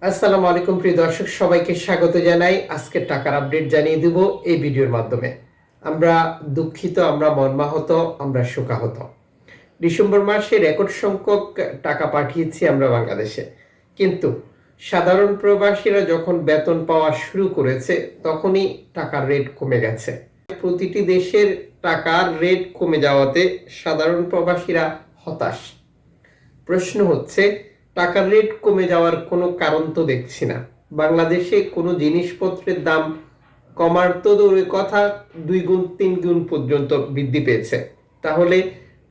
আসসালামু আলাইকুম প্রিয় দর্শক, সবাইকে স্বাগত জানাই। আজকে টাকার আপডেট জানিয়ে দেব এই ভিডিওর মাধ্যমে। আমরা দুঃখিত, আমরা মর্মাহত, আমরা শোকাহত। ডিসেম্বর মাসে রেকর্ড সংখ্যক টাকা পাঠিয়েছি আমরা বাংলাদেশে, কিন্তু সাধারণ প্রবাসীরা যখন বেতন পাওয়া শুরু করেছে তখনই টাকার রেট কমে গেছে। প্রতিটি দেশের টাকার রেট কমে যাওয়াতে সাধারণ প্রবাসীরা হতাশ। প্রশ্ন হচ্ছে, টাকার রেট কমে যাওয়ার কোনো কারণ তো দেখছি না। বাংলাদেশে কোনো জিনিসপত্রের দাম কমার তো দূরের কথা, 2 গুণ 3 গুণ পর্যন্ত বৃদ্ধি পেয়েছে। তাহলে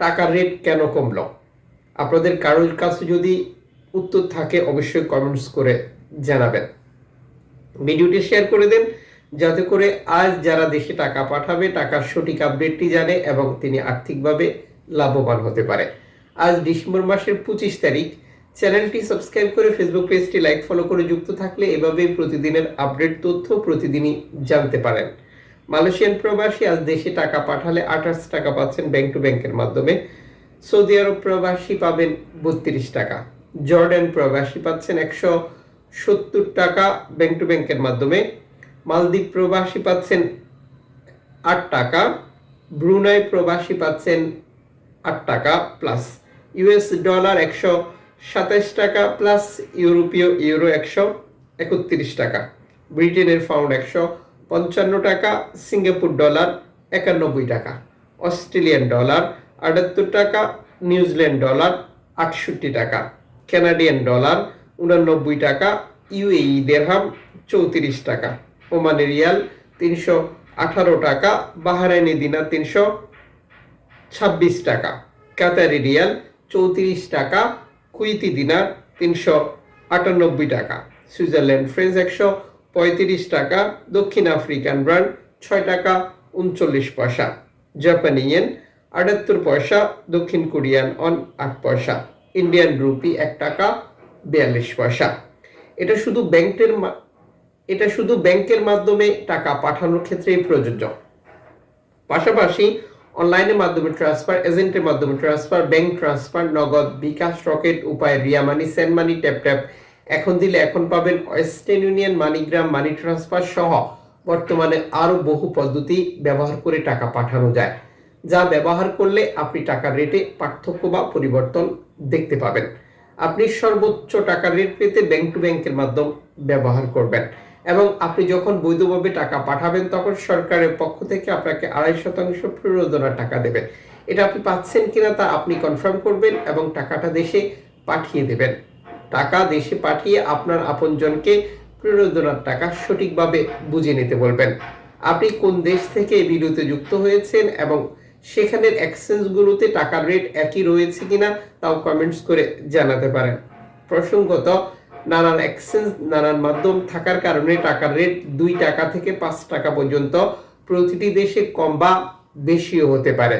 টাকার রেট কেন কমলো? আপনাদের কারোর কাছে যদি উত্তর থাকে অবশ্যই কমেন্টস করে জানাবেন। ভিডিওটি শেয়ার করে দেন যাতে করে আজ যারা দেশে টাকা পাঠাবে টাকার সঠিক আপডেটটি জানে এবং তিনি আর্থিকভাবে লাভবান হতে পারে। আজ ডিসেম্বর মাসের 25 তারিখ। চ্যানেলটি সাবস্ক্রাইব করে ফেসবুক পেজটি লাইক ফলো করে যুক্ত থাকলে এভাবেই প্রতিদিনের আপডেট তথ্য প্রতিদিনই জানতে পারেন। মালয়েশিয়ান প্রবাসী আজ দেশে টাকা পাঠালে 28 টাকা পাচ্ছেন ব্যাংক টু ব্যাংকের মাধ্যমে। সৌদি আরব প্রবাসী পাবেন 32 টাকা। জর্ডান প্রবাসী পাচ্ছেন 170 টাকা ব্যাংক টু ব্যাংকের মাধ্যমে। মালদ্বীপ প্রবাসী পাচ্ছেন 8 টাকা। ব্রুনাই প্রবাসী পাচ্ছেন 8 টাকা প্লাস। ইউএস ডলার 127 টাকা প্লাস। ইউরোপীয় ইউরো 131 টাকা। ব্রিটেনের পাউন্ড 155 টাকা। সিঙ্গাপুর ডলার 91 টাকা। অস্ট্রেলিয়ান ডলার 78 টাকা। নিউজিল্যান্ড ডলার 68 টাকা। কানাডিয়ান ডলার 89 টাকা। ইউএই দিরহাম 34 টাকা। ওমানি রিয়াল 318 টাকা। বাহরাইনি দিনার 326 টাকা। কাতারি রিয়াল 34 টাকা। কুয়েতি দিনার 398 টাকা। সুইজারল্যান্ড ফ্রেঞ্চ 135 টাকা। দক্ষিণ আফ্রিকান রান্ড 6 টাকা 39 পয়সা। জাপানি ইয়েন 78 পয়সা। দক্ষিণ কোরিয়ান অন 8 পয়সা। ইন্ডিয়ান রুপি 1 টাকা 42 পয়সা। এটা শুধু ব্যাংকের মাধ্যমে টাকা পাঠানোর ক্ষেত্রেই প্রযোজ্য। পাশাপাশি অনলাইনের মাধ্যমে ট্রান্সফার, এজেন্টের মাধ্যমে ট্রান্সফার, ব্যাংক ট্রান্সফার, নগদ, বিকাশ, রকেট উপায়, রিয়া মানি, সেন্ড মানি, ট্যাপ ট্যাপ, এখন দিলে এখন পাবেন, western union, MoneyGram, money transfer সহ বর্তমানে আরও বহু পদ্ধতি ব্যবহার করে টাকা পাঠানো যায়, যা ব্যবহার করলে আপনি টাকার রেটে পার্থক্য বা পরিবর্তন দেখতে পাবেন। আপনি সর্বোচ্চ টাকার রেট পেতে ব্যাংক টু ব্যাংকের মাধ্যম ব্যবহার করবেন এবং আপনি যখন বৈধভাবে টাকা পাঠাবেন তখন সরকারের পক্ষ থেকে আপনাকে 2.5% প্রণোদনার টাকা দেবে। এটা আপনি পাচ্ছেন কিনা তা আপনি কনফার্ম করবেন এবং টাকাটা দেশে পাঠিয়ে দেবেন। টাকা দেশে পাঠিয়ে আপনার আপনজনকে প্রণোদনার টাকা সঠিকভাবে বুঝে নিতে বলবেন। আপনি কোন দেশ থেকে এই ভিডিওতে যুক্ত হয়েছেন এবং সেখানের এক্সচেঞ্জগুলোতে টাকার রেট একই রয়েছে কিনা তাও কমেন্টস করে জানাতে পারেন। প্রসঙ্গত, নানান এক্সচেঞ্জ, নানান মাধ্যম থাকার কারণে টাকার রেট 2 টাকা থেকে 5 টাকা পর্যন্ত প্রতিটি দেশে কম বা বেশিও হতে পারে।